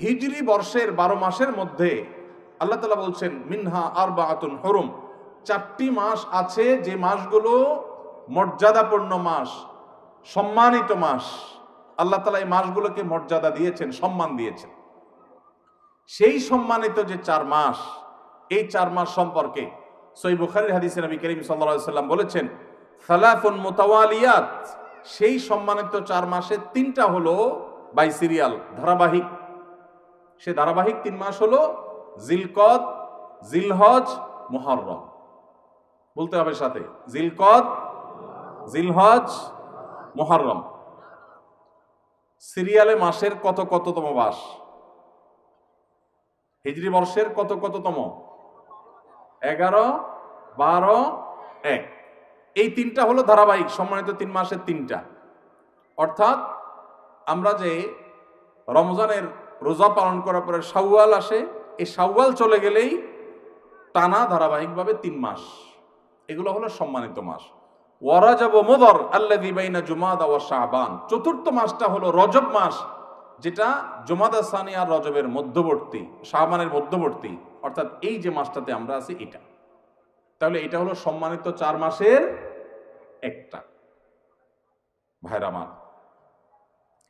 হিজরি বর্ষের 12 মাসের মধ্যে আল্লাহ তাআলা বলছেন মিনহা আরবাআতুন হুরুম, 4টি মাস আছে যে মাসগুলো মর্যাদাপূর্ণ মাস, সম্মানিত মাস। আল্লাহ তাআলা এই মাসগুলোকে মর্যাদা দিয়েছেন, সম্মান দিয়েছেন। সেই সম্মানিত যে 4 মাস, এই 4 মাস সম্পর্কে সহিহ বুখারীর হাদিসে নবী করিম সাল্লাল্লাহু আলাইহি সাল্লাম বলেছেন সালাতুন মুতাওয়ালিয়াত, সেই সম্মানিত 4 মাসে 3টা হলো বাই সিরিয়াল, ধারাবাহিক। সে ধারাবাহিক 3 মাস হলো জিলকদ, জিলহজ, মুহররম। বলতে হবে সাথে, জিলকদ, জিলহজ, মুহররম। সিরিয়ালে মাসের কততম মাস? হিজরি বর্ষের কততম? 11, 12, 1। এই 3টা হলো ধারাবাহিক সম্মানিত 3 মাসের 3টা। অর্থাৎ আমরা যে রমজানের রোজা পালন করার পরে শাওয়াল আসে, এই শাওয়াল চলে গেলেই টানা ধারাবাহিকভাবে 3 মাস, এগুলো হলো সম্মানিত মাস। ওয়ারাজাব মুদর আল্লাযী বাইনা জুমাদা ওয়া শাবান, 4র্থ মাসটা হলো রজব মাস, যেটা জুমাদা সানি আর রজবের মধ্যবর্তী, শাবানের মধ্যবর্তী। অর্থাৎ এই যে মাসটাতে আমরা আছি এটা, তাহলে এটা হলো সম্মানিত 4 মাসের একটা। ভাইরা আমার,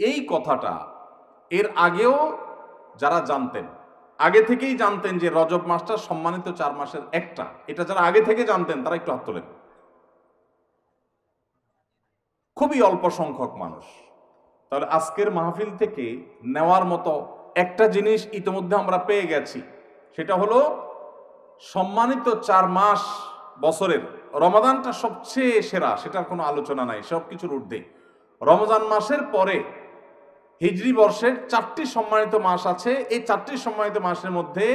এই কথাটা এর আগেও যারা জানতেন, আগে থেকেই জানতেন যে রজব মাসটা সম্মানিত 4 মাসের একটা, এটা যারা আগে থেকে জানতেন তারা একটু হাত তোলেন। খুবই অল্প সংখ্যক মানুষ। তাহলে আজকের মাহফিল থেকে নেওয়ার মতো একটা জিনিস ইতিমধ্যে আমরা পেয়ে গেছি, সেটা হলো সম্মানিত 4 মাস বছরের রমাদানটা সবচেয়ে সেরা, সেটার কোনো আলোচনা নাই, সবকিছুর ঊর্ধ্বে। রমজান মাসের পরে হিজরি বর্ষের 4টি সম্মানিত মাস আছে। এই 4টি সম্মানিত মাসের মধ্যে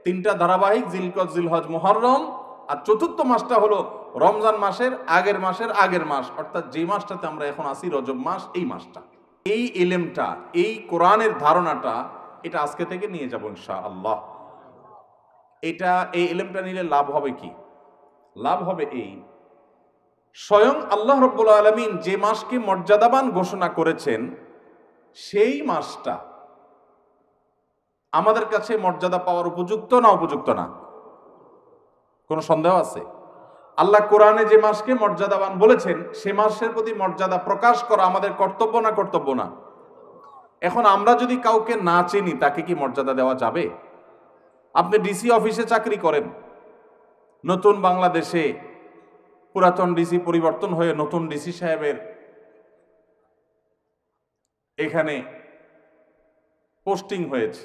3টা ধারাবাহিক, জিলকদ, জিলহজ, মুহররম, আর 4র্থ মাসটা হলো রমজান মাসের আগের মাস, অর্থাৎ যে মাসটাতে আমরা এখন আছি, রজব মাস। এই মাসটা, এই ইলমটা, এই কোরআনের ধারণাটা, এটা আজকে থেকে নিয়ে যাব ইনশাআল্লাহ। এই ইলমটা নিলে লাভ হবে কি? লাভ হবে এই, স্বয়ং আল্লাহ রাব্বুল আলামিন যে মাসকে মর্যাদাবান ঘোষণা করেছেন, সেই মাসটা আমাদের কাছে মর্যাদা পাওয়ার উপযুক্ত না উপযুক্ত না? কোনো সন্দেহ আছে? আল্লাহ কোরআনে যে মাসকে মর্যাদাবান বলেছেন, সে মাসের প্রতি মর্যাদা প্রকাশ করা আমাদের কর্তব্য না কর্তব্য না? এখন আমরা যদি কাউকে না চিনি, তাকে কি মর্যাদা দেওয়া যাবে? আপনি ডিসি অফিসে চাকরি করেন, নতুন বাংলাদেশে পুরাতন ডিসি পরিবর্তন হয়ে নতুন ডিসি সাহেবের এখানে পোস্টিং হয়েছে।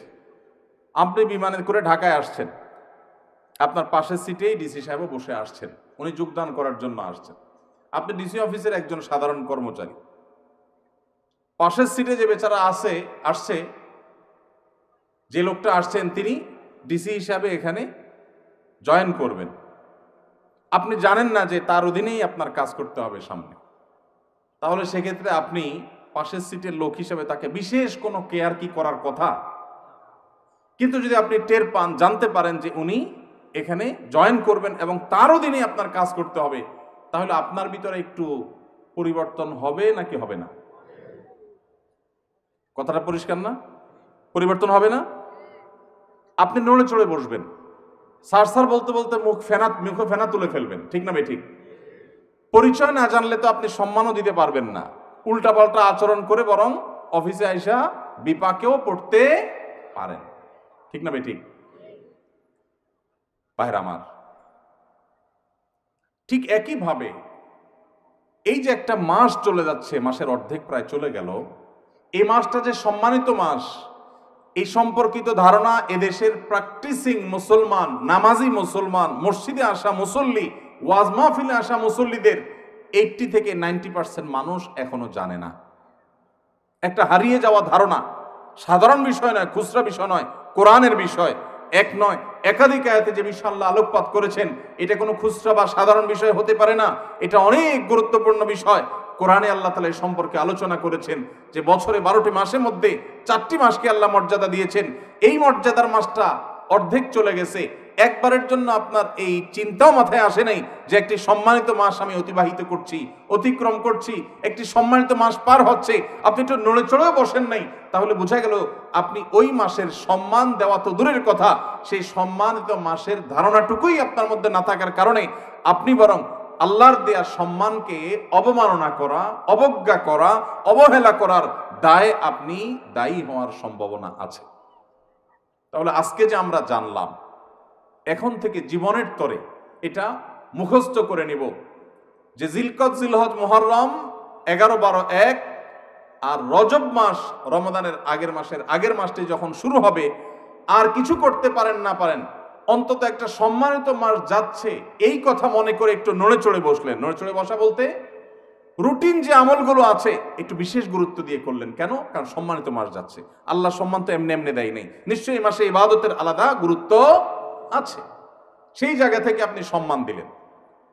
আপনি বিমানে করে ঢাকায় আসছেন, আপনার পাশের সিটেই ডিসি সাহেব বসে আসছেন, উনি যোগদান করার জন্য আসছেন। আপনি ডিসি অফিসের একজন সাধারণ কর্মচারী। পাশের সিটে যে বেচারা আসছে, যে লোকটা আসছেন, তিনি ডিসি হিসাবে এখানে জয়েন করবেন। আপনি জানেন না যে তার অধীনেই আপনার কাজ করতে হবে সামনে। তাহলে সেক্ষেত্রে আপনি পাশের সিটের লোক হিসেবে তাকে বিশেষ কোনো কেয়ার কি করার কথা? কিন্তু যদি আপনি টের পান, জানতে পারেন যে উনি এখানে জয়েন করবেন এবং তার অধীনে আপনার কাজ করতে হবে, তাহলে আপনার ভিতরে একটু পরিবর্তন হবে নাকি হবে না? কথাটা পরিষ্কার না? পরিবর্তন হবে না? আপনি নড়ে চড়ে বসবেন, স্যার বলতে বলতে মুখে ফেনা তুলে ফেলবেন, ঠিক না ঠিক? পরিচয় না জানলে তো আপনি সম্মানও দিতে পারবেন না, উল্টাপাল্টা আচরণ করে বরং অফিসে আইসা বিপাকেও পড়তে পারেন, ঠিক না ঠিক? ভাইরা আমার, ঠিক একইভাবে এই যে একটা মাস চলে যাচ্ছে, মাসের অর্ধেক প্রায় চলে গেল, এই মাসটা যে সম্মানিত মাস, এই সম্পর্কিত ধারণা এদেশের প্র্যাকটিসিং মুসলমান, নামাজি মুসলমান, মসজিদে আসা মুসল্লি, ওয়াজ মাহফিলে আসা মুসল্লিদের 80 থেকে 90% মানুষ এখনো জানে না। একটা হারিয়ে যাওয়া ধারণা, সাধারণ বিষয় নয়, খুচরা বিষয় নয়, কোরআনের বিষয়। এক নয়, একাধিক আয়াতে যে বিষয় আল্লাহ আলোকপাত করেছেন, এটা কোনো খুচরা বা সাধারণ বিষয় হতে পারে না, এটা অনেক গুরুত্বপূর্ণ বিষয়। কোরআনে আল্লাহ তাআলা এই সম্পর্কে আলোচনা করেছেন যে বছরে 12টি মাসের মধ্যে 4টি মাসকে আল্লাহ মর্যাদা দিয়েছেন। এই মর্যাদার মাসটা অর্ধেক চলে গেছে, একবারের জন্য আপনার এই চিন্তাও মাথায় আসে নাই যে একটি সম্মানিত মাস আমি অতিবাহিত করছি, অতিক্রম করছি, একটি সম্মানিত মাস পার হচ্ছে, আপনি একটু নড়ে চড়েও বসেন নাই, তাহলে বোঝা গেল আপনি ওই মাসের সম্মান দেওয়া তো দূরের কথা, সেই সম্মানিত মাসের ধারণাটুকুই আপনার মধ্যে না থাকার কারণে আপনি বরং আল্লাহর দেয়া সম্মানকে অবমাননা করা, অবজ্ঞা করা, অবহেলা করার দায়ে আপনি দায়ী হওয়ার সম্ভাবনা আছে। তাহলে আজকে যে আমরা জানলাম, এখন থেকে জীবনের তরে এটা মুখস্থ করে নিব যে জিলকদ, জিলহজ, মুহররম 11, 12, 1 আর রজব মাস, রমাদানের আগের মাসটি যখন শুরু হবে, আর কিছু করতে পারেন না পারেন, অন্তত একটা সম্মানিত মাস যাচ্ছে এই কথা মনে করে একটু নড়ে চড়ে বসলেন। নড়ে চড়ে বসা বলতে রুটিন যে আমলগুলো আছে একটু বিশেষ গুরুত্ব দিয়ে করলেন। কেন? কারণ সম্মানিত মাস যাচ্ছে। আল্লাহ সম্মান তো এমনি এমনি দেয় নেই, নিশ্চয়ই এই মাসে ইবাদতের আলাদা গুরুত্ব আছে, সেই জায়গা থেকে আপনি সম্মান দিলেন।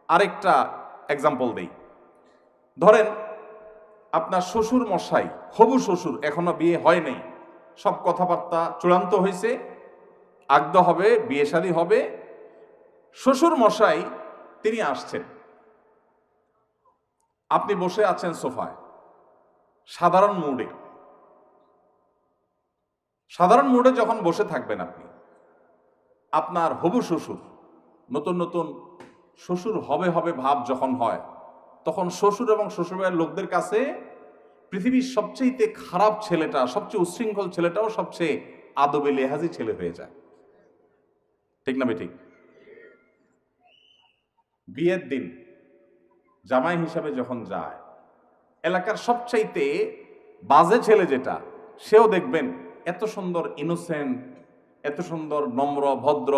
আরেকটা এক্সাম্পল দেই, ধরেন আপনার শ্বশুর মশাই, হবু শ্বশুর, এখনো বিয়ে হয় নাই, সব কথাবার্তা চূড়ান্ত হয়েছে, আগদ হবে, বিয়ে শাদী হবে, শ্বশুর মশাই তিনি আসছেন, আপনি বসে আছেন সোফায় সাধারণ মুডে যখন বসে থাকবেন আপনি, আপনার হবু শ্বশুর, নতুন নতুন শ্বশুর হবে ভাব যখন হয়, তখন শ্বশুর এবং শ্বশুরবাড়ির লোকদের কাছে পৃথিবীর সবচেয়ে খারাপ ছেলেটা, সবচেয়ে উচ্ছৃঙ্খল ছেলেটাও সবচেয়ে আদবে লেহাজি ছেলে হয়ে যায়। ঠিক না ঠিক? বিয়ের দিন জামাই হিসাবে যখন যায়, এলাকার সবচাইতে বাজে ছেলে যেটা, সেও দেখবেন এত সুন্দর ইনোসেন্ট, এত সুন্দর নম্র ভদ্র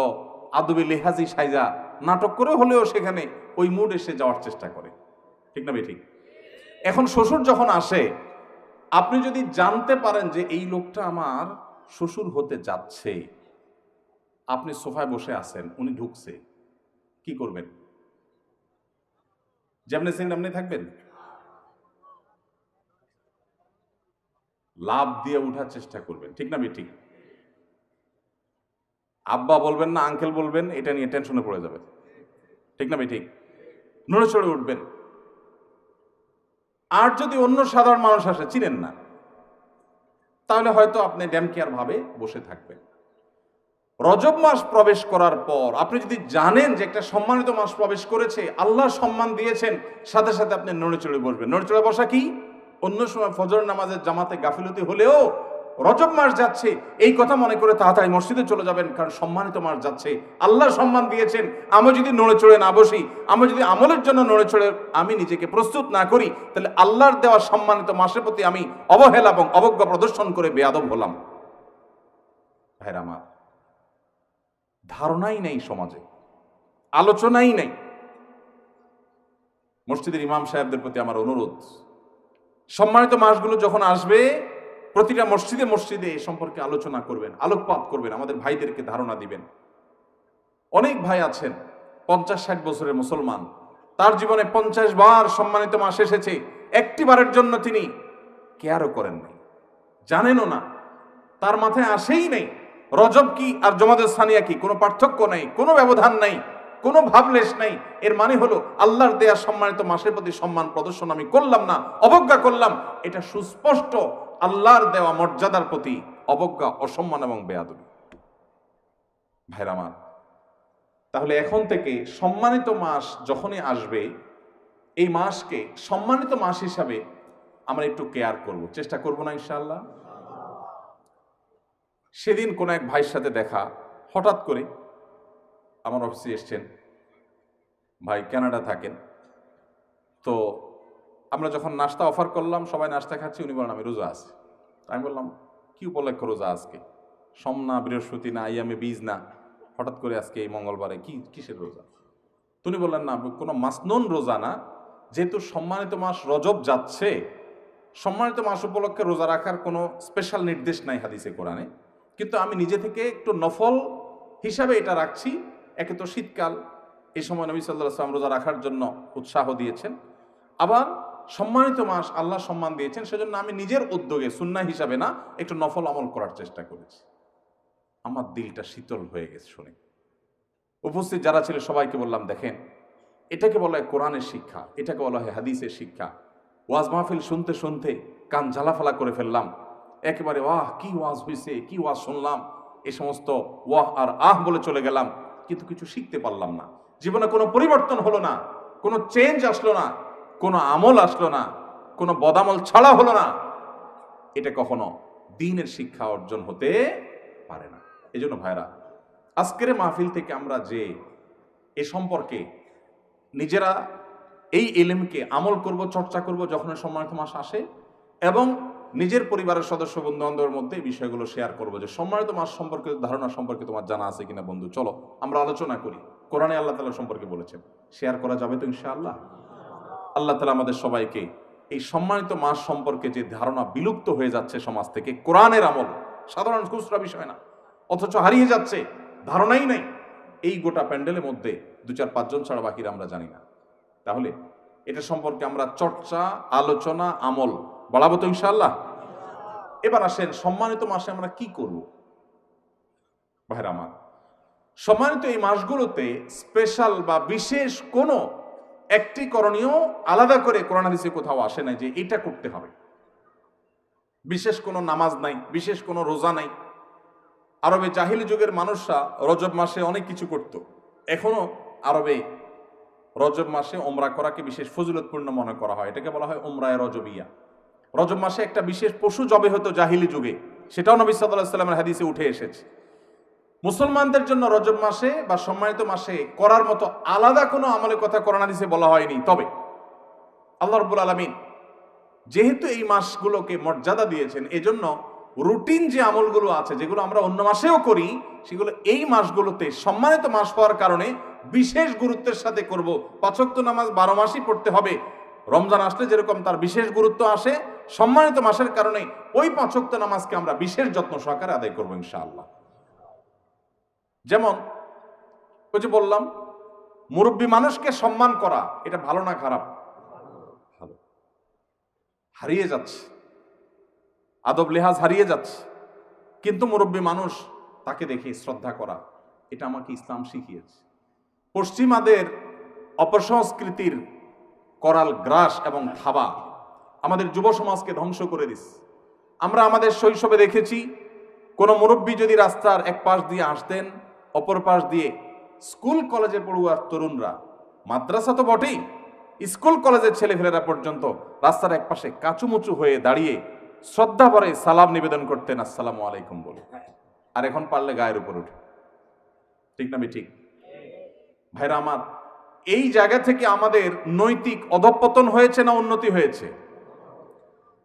আদবে লেহাজি সাইজা নাটক করে হলেও সেখানে ওই মুড এসে যাওয়ার চেষ্টা করে। ঠিক না ঠিক? এখন শ্বশুর যখন আসে, আপনি যদি জানতে পারেন যে এই লোকটা আমার শ্বশুর হতে যাচ্ছে, আপনি সোফায় বসে আছেন, উনি ঢুকছে, কি করবেন? যেমনি আপনি থাকবেন, লাভ দিয়ে উঠার চেষ্টা করবেন। ঠিক না ঠিক? আব্বা বলবেন না আঙ্কেল বলবেন, এটা নিয়ে টেনশনে পড়ে যাবে। ঠিক না ঠিক? নড়ে চড়ে উঠবেন। আর যদি অন্য সাধারণ মানুষ আসে, চিনেন না, তাহলে হয়তো আপনি ড্যাম কেয়ার ভাবে বসে থাকবেন। রজব মাস প্রবেশ করার পর আপনি যদি জানেন যে একটা সম্মানিত মাস প্রবেশ করেছে, আল্লাহ সম্মান দিয়েছেন, সাথে সাথে আপনি নড়ে চড়ে বসবেন। নড়ে চড়ে বসা কি? অন্য সময় ফজর নামাজের জামাতে গাফিলতি হলেও রজব মাস যাচ্ছে এই কথা মনে করে তাড়াতাড়ি মসজিদে চলে যাবেন, কারণ সম্মানিত মাস যাচ্ছে, আল্লাহ সম্মান দিয়েছেন। আমি যদি নড়ে চড়ে না বসি, আমি যদি আমলের জন্য নড়ে চড়ে আমি নিজেকে প্রস্তুত না করি, তাহলে আল্লাহর দেওয়া সম্মানিত মাসের প্রতি আমি অবহেলা এবং অবজ্ঞা প্রদর্শন করে বেয়াদব হলাম। ভাইরা আমার, ধারণাই নেই সমাজে, আলোচনাই নেই। মসজিদের ইমাম সাহেবদের প্রতি আমার অনুরোধ, সম্মানিত মাসগুলো যখন আসবে প্রতিটা মসজিদে মসজিদে এ সম্পর্কে আলোচনা করবেন, আলোকপাত করবেন, আমাদের ভাইদেরকে ধারণা দিবেন। অনেক ভাই আছেন 50-60 বছরের মুসলমান, তার জীবনে 50 বার সম্মানিত মাস এসেছে, একটি বারের জন্য তিনি কেয়ারও করেন নাই, জানেনও না, তার মাথায় আসেই নেই রজব কি আর জমাদের সানিয়া কি, কোনো পার্থক্য নাই, কোনো ব্যবধান নাই, কোনো ভাবলেশ নাই। এর মানে হলো আল্লাহর দেয়া সম্মানিত মাসের প্রতি সম্মান প্রদর্শন আমি করলাম না, অবজ্ঞা করলাম। এটা সুস্পষ্ট আল্লাহর দেওয়া মর্যাদার প্রতি অবজ্ঞা, অসম্মান এবং বেয়াদবি। ভাইরা আমার, তাহলে এখন থেকে সম্মানিত মাস যখনই আসবে, এই মাসকে সম্মানিত মাস হিসাবে আমরা একটু কেয়ার করব, চেষ্টা করব না ইনশাআল্লাহ? সেদিন কোন এক ভাইয়ের সাথে দেখা, হঠাৎ করে আমার অফিসে এসছেন, ভাই কানাডা থাকেন। তো আমরা যখন নাস্তা অফার করলাম, সবাই নাস্তা খাচ্ছি, উনি বলেন আমি রোজা আছি। আমি বললাম কি উপলক্ষে রোজা আজকে? সোম না, বৃহস্পতি না, আইয়ামে বীজ না, হঠাৎ করে আজকে এই মঙ্গলবারে কিসের রোজা? তুমি বললেন না, কোনো মাসনুন রোজা না, যেহেতু সম্মানিত মাস রজব যাচ্ছে, সম্মানিত মাস উপলক্ষে রোজা রাখার কোনো স্পেশাল নির্দেশ নাই হাদিসে কোরআনে, কিন্তু আমি নিজে থেকে একটু নফল হিসাবে এটা রাখছি। একে তো শীতকাল, এই সময় নবী সাল্লাল্লাহু আলাইহি ওয়াসাল্লাম রোজা রাখার জন্য উৎসাহ দিয়েছেন, আবার সম্মানিত মাস আল্লাহ সম্মান দিয়েছেন, সেজন্য আমি নিজের উদ্যোগে সুন্নাহ হিসাবে না, একটু নফল আমল করার চেষ্টা করেছি। আমার দিলটা শীতল হয়ে গেছে শুনে। উপস্থিত যারা ছিল সবাইকে বললাম, দেখেন, এটাকে বলা হয় কোরআনের শিক্ষা, এটাকে বলা হয় হাদিসের শিক্ষা। ওয়াজ মাহফিল শুনতে শুনতে কান ঝালাফালা করে ফেললাম, একেবারে ওয়াহ কি ওয়াজ হয়েছে, কি ওয়াজ শুনলাম, এই সমস্ত ওয়াহ আর আহ বলে চলে গেলাম, কিন্তু কিছু শিখতে পারলাম না। জীবনে কোনো পরিবর্তন হলো না, কোনো চেঞ্জ আসলো না, কোনো আমল আসলো না, কোনো বদামল ছাড়া হলো না। এটা কখনো দ্বীনের শিক্ষা অর্জন হতে পারে না। এই জন্য ভাইরা, আজকের মাহফিল থেকে আমরা যে এ সম্পর্কে নিজেরা এই ইলমকে আমল করব, চর্চা করব যখন সম্মানিত মাস আসে, এবং নিজের পরিবারের সদস্য বন্ধু বান্ধবের মধ্যে এই বিষয়গুলো শেয়ার করবো যে সম্মানিত মাস সম্পর্কে ধারণা সম্পর্কে তোমার জানা আছে কিনা বন্ধু, চলো আমরা আলোচনা করি। কোরআনে আল্লাহ তাআলা সম্পর্কে বলেছেন, শেয়ার করা যাবে তো ইনশাআল্লাহ। আল্লাহ তাআলা আমাদের সবাইকে এই সম্মানিত মাস সম্পর্কে যে ধারণা বিলুপ্ত হয়ে যাচ্ছে সমাজ থেকে, কোরআনের আমল সাধারণ খুচরা বিষয় না, অথচ হারিয়ে যাচ্ছে, ধারণাই নাই, এই গোটা প্যান্ডেলের মধ্যে 2-4-5 জন ছাড়া বাকিরা আমরা জানি না। তাহলে এটা সম্পর্কে আমরা চর্চা, আলোচনা, আমল বাড়াবো তো ইনশাআল্লাহ। এবার আসেন, সম্মানিত মাসে আমরা কি করব? ভাইরা আমার, সম্মানিত এই মাসগুলোতে স্পেশাল বা বিশেষ কোনো একটি করণীয় আলাদা করে কোরআন হাদিসে কোথাও আসে নাই যে এটা করতে হবে। বিশেষ কোনো নামাজ নাই, বিশেষ কোনো রোজা নাই। আরবে জাহিলি যুগের মানুষরা রজব মাসে অনেক কিছু করত। এখনো আরবে রজব মাসে ওমরা করাকে বিশেষ ফজিলতপূর্ণ মনে করা হয়, এটাকে বলা হয় ওমরায়ে রজবিয়া। রজব মাসে একটা বিশেষ পশু জবে হতো জাহিলি যুগে, সেটাও নবী সাল্লাল্লাহু আলাইহি ওয়াসাল্লামের হাদিসে উঠে এসেছে। মুসলমানদের জন্য রজব মাসে বা সম্মানিত মাসে করার মতো আলাদা কোনো আমলের কথা কোরআন হাদিসে বলা হয়নি। তবে আল্লাহ রাব্বুল আলামিন যেহেতু এই মাসগুলোকে মর্যাদা দিয়েছেন, এজন্য রুটিন যে আমলগুলো আছে যেগুলো আমরা অন্য মাসেও করি, সেগুলো এই মাসগুলোতে সম্মানিত মাস হওয়ার কারণে বিশেষ গুরুত্বের সাথে করব। 5 ওয়াক্ত নামাজ 12 মাসই পড়তে হবে। রমজান আসলে যেরকম তার বিশেষ গুরুত্ব আসে, সম্মানিত মাসের কারণে ওই 5 ওয়াক্ত নামাজকে আমরা বিশেষ যত্ন সহকারে আদায় করবো ইনশাআল্লাহ। যেমন ওই যে বললাম, মুরব্বী মানুষকে সম্মান করা, এটা ভালো না খারাপ? ভালো। হারিয়ে যাচ্ছে, আদব লেহাজ হারিয়ে যাচ্ছে, কিন্তু মুরব্বী মানুষ তাকে দেখে শ্রদ্ধা করা, এটা আমাকে ইসলাম শিখিয়েছে। পশ্চিমাদের অপসংস্কৃতির করাল গ্রাস এবং থাবা আমাদের যুব সমাজকে ধ্বংস করে দিচ্ছে। আমরা আমাদের শৈশবে দেখেছি, কোনো মুরব্বী যদি রাস্তার এক পাশ দিয়ে আসতেন, অপর পাশ দিয়ে স্কুল কলেজে পড়ুয়া তরুণরা, মাদ্রাসা তো বটেই, স্কুল কলেজের ছেলেফেলেরা পর্যন্ত রাস্তার এক পাশে কাচুমুচু হয়ে দাঁড়িয়ে শ্রদ্ধা ভরে সালাম নিবেদন করতেন, আসসালামু আলাইকুম বলে। আর এখন পারলে গায়ের উপর উঠে। ঠিক না ঠিক? ভাইরা আমার, এই জায়গা থেকে আমাদের নৈতিক অধঃপতন হয়েছে না উন্নতি হয়েছে?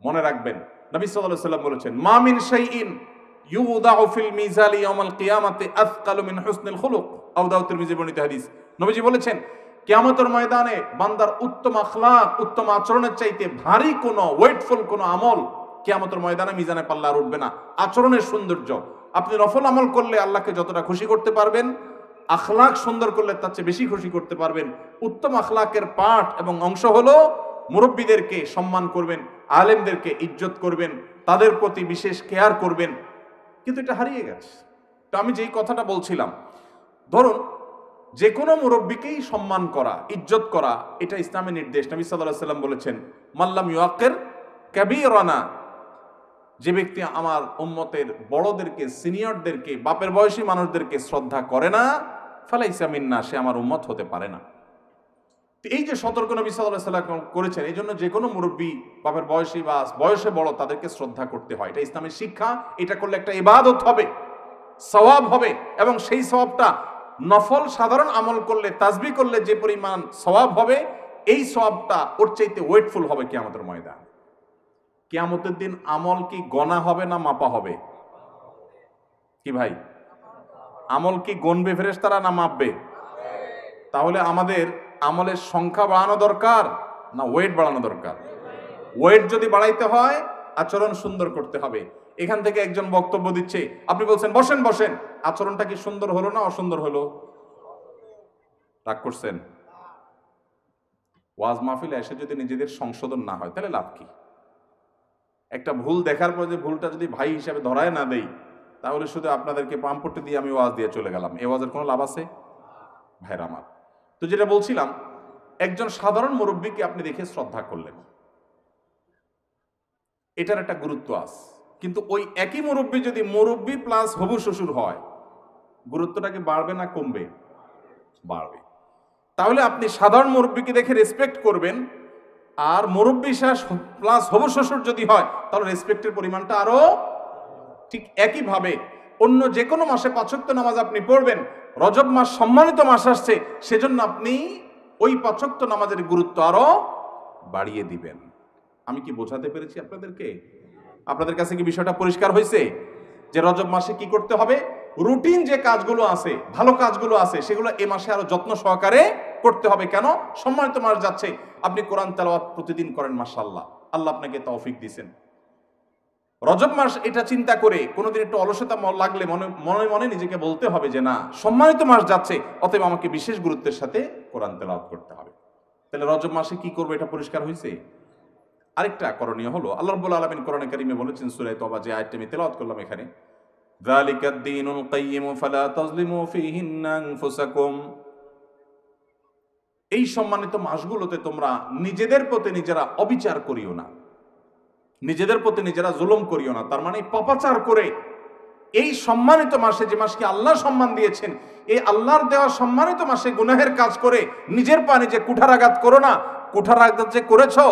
মনে রাখবেন, নবী সাল্লাল্লাহু আলাইহি ওয়াসাল্লাম বলেছেন, মা মিন শাইইন ইউদাউ ফিল মিজালি ইয়াউমাল কিয়ামাতি আথকালু মিন হুসনিল খুলুক। আবু দাউদ তিরমিজি বর্ণিত হাদিস। নবীজি বলেছেন, কিয়ামতের ময়দানে বান্দার উত্তম আখলাক, উত্তম আচরণের চাইতে ভারী কোনো ওয়েটফুল কোনো আমল কিয়ামতের ময়দানে মিজানে পাল্লা আর উঠবে না। আচরণের সৌন্দর্য, আপনি নফল আমল করলে আল্লাহকে যতটা খুশি করতে পারবেন, আখলাক সুন্দর করলে তার চেয়ে বেশি খুশি করতে পারবেন। উত্তম আখলাকের পাঠ এবং অংশ হলো মুরব্বীদেরকে সম্মান করবেন, আলেমদেরকে ইজ্জত করবেন, তাদের প্রতি বিশেষ কেয়ার করবেন। কিন্তু এটা হারিয়ে গেছে। তো আমি যেই কথাটা বলছিলাম, ধরুন যে কোনো মুরব্বীকেই সম্মান করা, ইজ্জত করা, এটা ইসলামের নির্দেশ। নবী সাল্লাল্লাহু আলাইহি ওয়াসাল্লাম বলেছেন, মাল্লাম ইউআক্কির কাবীরানা, যে ব্যক্তি আমার উম্মতের বড়দেরকে, সিনিয়রদেরকে, বাপের বয়সী মানুষদেরকে শ্রদ্ধা করে না, ফালাইসা মিন্না, সে আমার উম্মত হতে পারে না। এই যে সতর্ক নবী সাল্লাল্লাহু আলাইহি ওয়াসাল্লাম করেছেন, এই জন্য যে কোনো মুরব্বী, বাপের বয়সী বা বয়সে বড়, তাদেরকে শ্রদ্ধা করতে হয়। এটা ইসলামের শিক্ষা। এটা করলে একটা ইবাদত হবে, সওয়াব হবে, এবং সেই সওয়াবটা নফল সাধারণ আমল করলে, তাসবিহ করলে যে পরিমাণ সওয়াব হবে, এই সওয়াবটা ওর চাইতে ওয়েটফুল হবে কিয়ামতের ময়দান। কিয়ামতের দিন আমল কি গণা হবে না মাপা হবে? কি ভাই, আমল কি গণবে ফেরেশতারা না মাপবে? তাহলে আমাদের আমলের সংখ্যা বাড়ানো দরকার না ওয়েট বাড়ানো দরকার? ওয়েট যদি বাড়াইতে হয়, আচরণ সুন্দর করতে হবে। এখান থেকে একজন বক্তব্য দিচ্ছে, আপনি বলছেন বসেন বসেন, আচরণটা কি সুন্দর হলো না অসুন্দর হলো? রাগ করছেন? ওয়াজ মাহফিলে এসে যদি নিজেদের সংশোধন না হয়, তাহলে লাভ কি? একটা ভুল দেখার পর যে ভুলটা যদি ভাই হিসাবে ধরায় না দেই, তাহলে শুধু আপনাদেরকে পাম্পট্টি দিয়ে আমি ওয়াজ দিয়ে চলে গেলাম, এ ওয়াজের কোনো লাভ আছে? ভাইরা আমার, তো যেটা বলছিলাম, একজন সাধারণ মুরব্বীকে আপনি দেখে শ্রদ্ধা করলেন, এটার একটা গুরুত্ব আছে। কিন্তু ওই একই মুরব্বী যদি মুরব্বী প্লাস হবু শ্বশুর হয়, গুরুত্বটা কি বাড়বে না কমবে? বাড়বে। তাহলে আপনি সাধারণ মুরব্বীকে দেখে রেসপেক্ট করবেন, আর মুরব্বী শ্বাস প্লাস হবু শ্বশুর যদি হয় তাহলে রেসপেক্টের পরিমাণটা আরো। ঠিক একইভাবে অন্য যে কোনো মাসে 5 ওয়াক্ত নামাজ আপনি পড়বেন, রজব মাস সম্মানিত মাস আসছে, সেজন্য আপনি ওই 5 ওয়াক্ত নামাজের গুরুত্ব আরো বাড়িয়ে দিবেন। আমি কি বোঝাতে পেরেছি আপনাদেরকে? আপনাদের কাছে কি বিষয়টা পরিষ্কার হয়েছে যে রজব মাসে কি করতে হবে? রুটিন যে কাজগুলো আছে, ভালো কাজগুলো আছে, সেগুলো এই মাসে আরো যত্ন সহকারে করতে হবে। কেন? সম্মানিত মাস যাচ্ছে, আপনি কোরআন তেলাওয়াত প্রতিদিন করেন, মাশাআল্লাহ, আল্লাহ আপনাকে তৌফিক দিয়েছেন। রজব মাস এটা চিন্তা করে কোনোদিন একটু অলসতা লাগলে মনে মনে নিজেকে বলতে হবে যে না, সম্মানিত মাস যাচ্ছে, অতএব আমাকে বিশেষ গুরুত্বের সাথে কোরআন তেলাওয়াত করতে হবে। তাহলে রজব মাসে কি করবো, এটা পরিষ্কার হয়েছে। আরেকটা করণীয় হলো, আল্লাহ রাব্বুল আলামিন কোরআনে কারীমে বলেছেন সূরা তওবা, যে আয়াতটি আমি তেলাওয়াত করলাম এখানে, যালিকাদ দীনুল কাইয়্যিম ফালা তাজলিমু ফীহিন্না আনফুসাকুম। এই সম্মানিত মাসগুলোতে তোমরা নিজেদের প্রতি নিজেরা অবিচার করিও না, নিজেদের প্রতি নিজেরা জুলুম করিও না। তার মানে পাপাচার করে এই সম্মানিত মাসে, যে মাসকে আল্লাহ সম্মান দিয়েছেন, এই আল্লাহর দেওয়া সম্মানিত মাসে গুনাহের কাজ করে নিজের পা নিজে কুঠারাঘাত করো না। কুঠারাঘাত যে করেছো,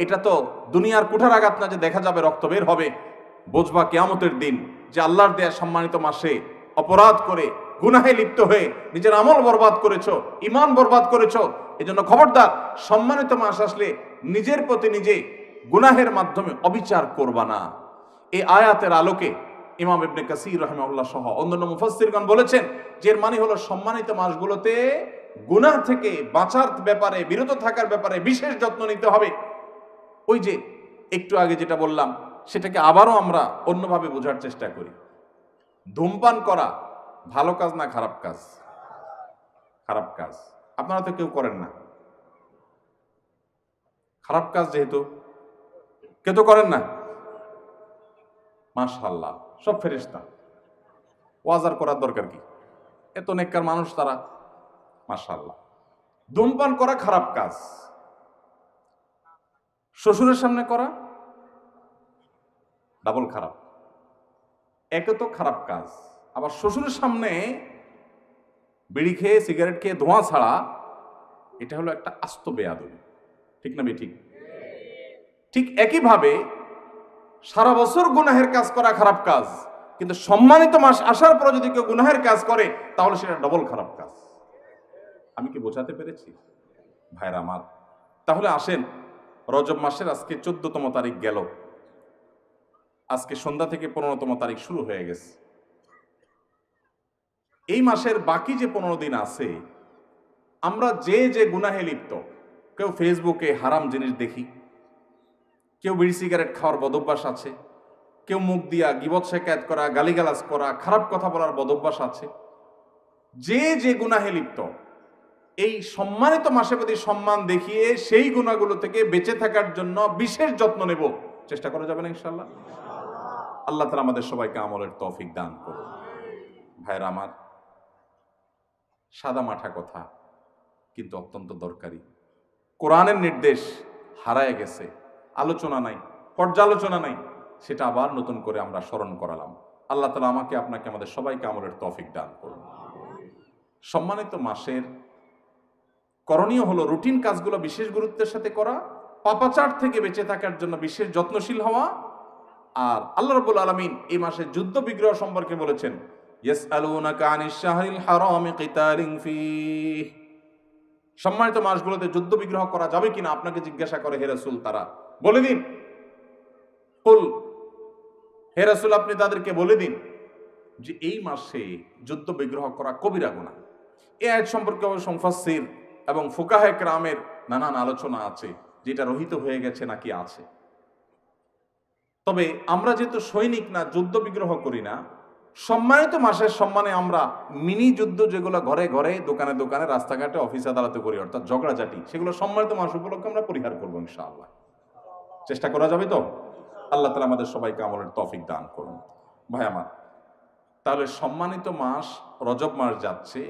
এটা তো দুনিয়ার কুঠারাঘাত না যে দেখা যাবে রক্ত বের হবে, বুঝবা কিয়ামতের দিন যে আল্লাহর দেয়া সম্মানিত মাসে অপরাধ করে গুনাহে লিপ্ত হয়ে নিজের আমল বরবাদ করেছো, ইমান বরবাদ করেছো। এজন্য খবরদার, সম্মানিত মাস আসলে নিজের প্রতি নিজে গুনাহের মাধ্যমে অবিচার করবা না। এই আয়াতের আলোকে ইমাম ইবনে কাসির রাহিমাহুল্লাহ সহ অন্যান্য মুফাসসিরগণ বলেছেন যে এর মানে হলো সম্মানিত মাসগুলোতে গুনাহ থেকে বাঁচার ব্যাপারে, বিরত থাকার ব্যাপারে বিশেষ যত্ন নিতে হবে। ওই যে একটু আগে যেটা বললাম, সেটাকে আবারও আমরা অন্যভাবে বোঝার চেষ্টা করি। ধূমপান করা ভালো কাজ না খারাপ কাজ? খারাপ কাজ। আপনারা তো কেউ করেন না, খারাপ কাজ যেহেতু কেউ তো করেন না। মাশাআল্লাহ, সব ফেরেশতা, ওয়াজার করার দরকার কি? এত নেককার মানুষ তারা, মাশাআল্লাহ। ধূমপান করা খারাপ কাজ, শ্বশুরের সামনে করা ডাবল খারাপ। একে তো খারাপ কাজ, আবার শ্বশুরের সামনে বিড়ি খেয়ে সিগারেট খেয়ে ধোঁয়া ছাড়া, এটা হলো একটা আস্ত বেয়াদবি। ঠিক না ঠিক? ঠিক একইভাবে সারা বছর গুনাহের কাজ করা খারাপ কাজ, কিন্তু সম্মানিত মাস আসার পর যদি কেউ গুনাহের কাজ করে তাহলে সেটা ডবল খারাপ কাজ। আমি কি বোঝাতে পেরেছি ভাইরা আমার? তাহলে আসেন, রজব মাসের আজকে 14তম তারিখ গেল, আজকে সন্ধ্যা থেকে 15তম তারিখ শুরু হয়ে গেছে। এই মাসের বাকি যে 15 দিন আছে, আমরা যে যে গুনাহে লিপ্ত, কেউ ফেসবুকে হারাম জিনিস দেখি, কেউ বিড়ি সিগারেট খাওয়ার বদভ্যাস আছে, কেউ মুখ দিয়া গীবত শিকায়াত করা, গালিগালাজ করা, খারাপ কথা বলার বদভ্যাস আছে। যে যে গুনাহে লিপ্ত, এই সম্মানিত মাসের প্রতি সম্মান দেখিয়ে সেই গুনাহগুলো থেকে বেঁচে থাকার জন্য বিশেষ যত্ন নেব, চেষ্টা করা যাবে না ইনশাআল্লাহ? আল্লাহ তাআলা আমাদের সবাইকে আমলের তৌফিক দান করুন। ভাইরা আমার, সাদা মাঠা কথা কিন্তু অত্যন্ত দরকারি। কোরআনের নির্দেশ হারায় গেছে, আলোচনা নাই, পর্যালোচনা নাই, সেটা আবার নতুন করে আমরা স্মরণ করালাম। আল্লাহ তাআলা আমাকে, আপনাকে, আমাদের সবাইকে আমলের তৌফিক দান করুন। সম্মানিত মাসের করণীয় হলো রুটিন কাজগুলো বিশেষ গুরুত্বের সাথে করা, পাপাচার থেকে বেঁচে থাকার জন্য বিশেষ যত্নশীল হওয়া। আর আল্লাহ রাব্বুল আলামিন এই মাসে যুদ্ধ বিগ্রহ সম্পর্কে বলেছেন, ইয়াসআলুনাকা আনিশ শাহরিল হারামি কিতালিন ফীহ। সম্মানিত মাসগুলোতে যুদ্ধ বিগ্রহ করা যাবে কিনা আপনাকে জিজ্ঞাসা করে, হে রাসূল তারা বলে দিন, কুল, হে রাসূল আপনি তাদেরকে বলে দিন যে এই মাসে যুদ্ধ বিগ্রহ করা কবিরা গুনাহ। এই আয়াত সম্পর্কে অবশ্য মুফাসসির এবং ফুকাহায়ে কেরামের নানান আলোচনা আছে, যেটা রহিত হয়ে গেছে নাকি আছে। তবে আমরা যেহেতু সৈনিক না, যুদ্ধ বিগ্রহ করি না, সম্মানিত মাসের সম্মানে আমরা মিনি যুদ্ধ যেগুলো ঘরে ঘরে, দোকানে দোকানে, রাস্তাঘাটে, অফিস আদালতে করি, অর্থাৎ ঝগড়াঝাটি, সেগুলো সম্মানিত মাস উপলক্ষে আমরা পরিহার করবো ইনশাআল্লাহ। চেষ্টা করা যাবে তো? আল্লাহ তাআলা আমাদের সবাইকে আমলের তৌফিক দান করুন। ভাই আমার, তাহলে সম্মানিত মাস রজব মাস যাচ্ছে,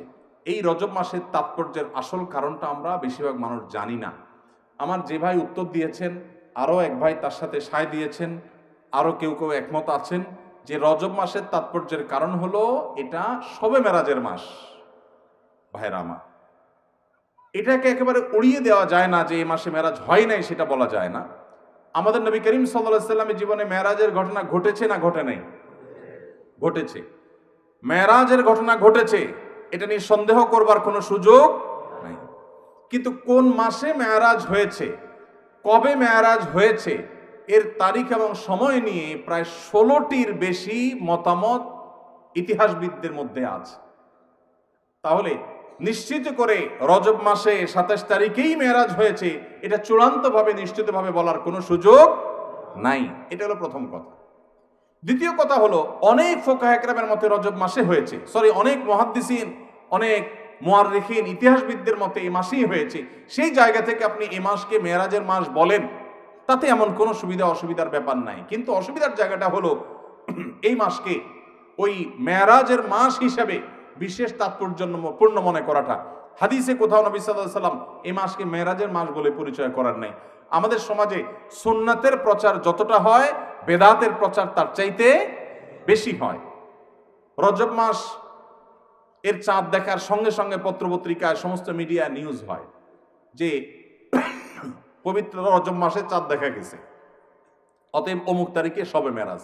এই রজব মাসের তাৎপর্যের আসল কারণটা আমরা বেশিরভাগ মানুষ জানি না। আমার যে ভাই উত্তর দিয়েছেন, আরও এক ভাই তার সাথে সায় দিয়েছেন, আরও কেউ কেউ একমত আছেন যে রজব মাসের তাৎপর্যের কারণ হলো এটা শবে মেরাজের মাস। ভাইরা আমার, এটাকে একেবারে উড়িয়ে দেওয়া যায় না যে এই মাসে মেরাজ হয় নাই, সেটা বলা যায় না। আমাদের নবী করিম সাল্লাল্লাহু আলাইহি সাল্লামের জীবনে মেরাজের ঘটনা ঘটেছে না ঘটে নাই? ঘটেছে। মেরাজের ঘটনা ঘটেছে, এটা নিয়ে সন্দেহ করবার কোনো সুযোগ নাই। কিন্তু কোন মাসে মেরাজ হয়েছে, কবে মেরাজ হয়েছে, এর তারিখ এবং সময় নিয়ে প্রায় 16টির বেশি মতামত ইতিহাসবিদদের মধ্যে আছে। তাহলে নিশ্চিত করে রজব মাসে 27 তারিখেই মেরাজ হয়েছে এটা চূড়ান্তভাবে নিশ্চিতভাবে বলার কোনো সুযোগ নাই। এটা হলো প্রথম কথা। দ্বিতীয় কথা হলো, অনেক ফুকাহা ইকরামের মতে রজব মাসে হয়েছে, অনেক মুহাদ্দিসিন, অনেক মুআররিখিন, ইতিহাসবিদদের মতে এই মাসেই হয়েছে। সেই জায়গা থেকে আপনি এই মাসকে মেরাজের মাস বলেন, তাতে এমন কোনো সুবিধা অসুবিধার ব্যাপার নাই। কিন্তু অসুবিধার জায়গাটা হলো এই মাসকে ওই মেরাজের মাস হিসাবে বিশেষ তাৎপর্যপূর্ণ মনে করাটা। হাদিসে কোথাও নবী সাল্লাল্লাহু আলাইহি ওয়াসাল্লাম এই মাসকে মেরাজের মাস বলে পরিচয় করার নাই। আমাদের সমাজে সুন্নাতের প্রচার যতটা হয়, বেদাতের প্রচার তার চাইতে বেশি হয়। রজব মাস এর চাঁদ দেখার সঙ্গে সঙ্গে পত্রপত্রিকায়, সমস্ত মিডিয়া নিউজ হয় যে পবিত্র রজব মাসে চাঁদ দেখা গেছে, অতএব অমুক তারিখে শবে মেরাজ।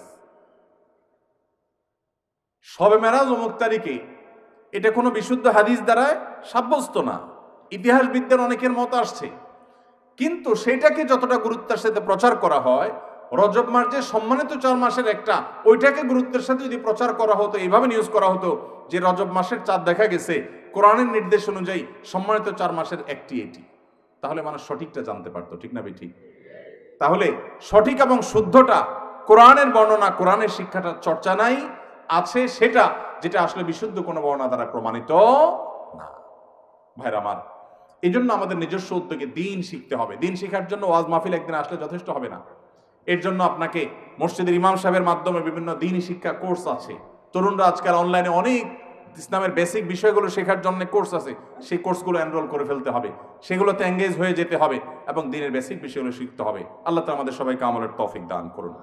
শবে মেরাজ অমুক তারিখে, এটা কোনো বিশুদ্ধ হাদিস দ্বারা সাব্যস্ত না। ইতিহাসবিদদের অনেকের মত আসছে, কিন্তু সেটাকে যতটা গুরুত্বের সাথে প্রচার করা হয়, রজব মাস যে সম্মানিত 4 মাসের একটা, ওইটাকে গুরুত্বের সাথে যদি প্রচার করা হতো, এইভাবে নিউজ করা হতো যে রজব মাসের চাঁদ দেখা গেছে, কোরআনের নির্দেশ অনুযায়ী সম্মানিত 4 মাসের একটি এটি, তাহলে মানুষ সঠিকটা জানতে পারতো। ঠিক না ঠিক? তাহলে সঠিক এবং শুদ্ধটা, কোরআনের বর্ণনা, কোরআনের শিক্ষাটা চর্চা নাই, আছে সেটা যেটা আসলে বিশুদ্ধ কোনো বর্ণনা দ্বারা প্রমাণিত না। ভাইরা আমার, এই জন্য আমাদের নিজস্ব উদ্যোগে দিন শিখতে হবে। দিন শেখার জন্য ওয়াজ মাহফিল একদিন আসলে যথেষ্ট হবে না। এর জন্য আপনাকে মসজিদের ইমাম সাহেবের মাধ্যমে বিভিন্ন দিনই শিক্ষা কোর্স আছে। তরুণরা আজকাল অনলাইনে অনেক ইসলামের বেসিক বিষয়গুলো শেখার জন্য কোর্স আছে, সেই কোর্সগুলো এনরোল করে ফেলতে হবে, সেগুলোতে এঙ্গেজ হয়ে যেতে হবে এবং দিনের বেসিক বিষয়গুলো শিখতে হবে। আল্লাহ তাআলা আমাদের সবাইকে আমলের তৌফিক দান করুন।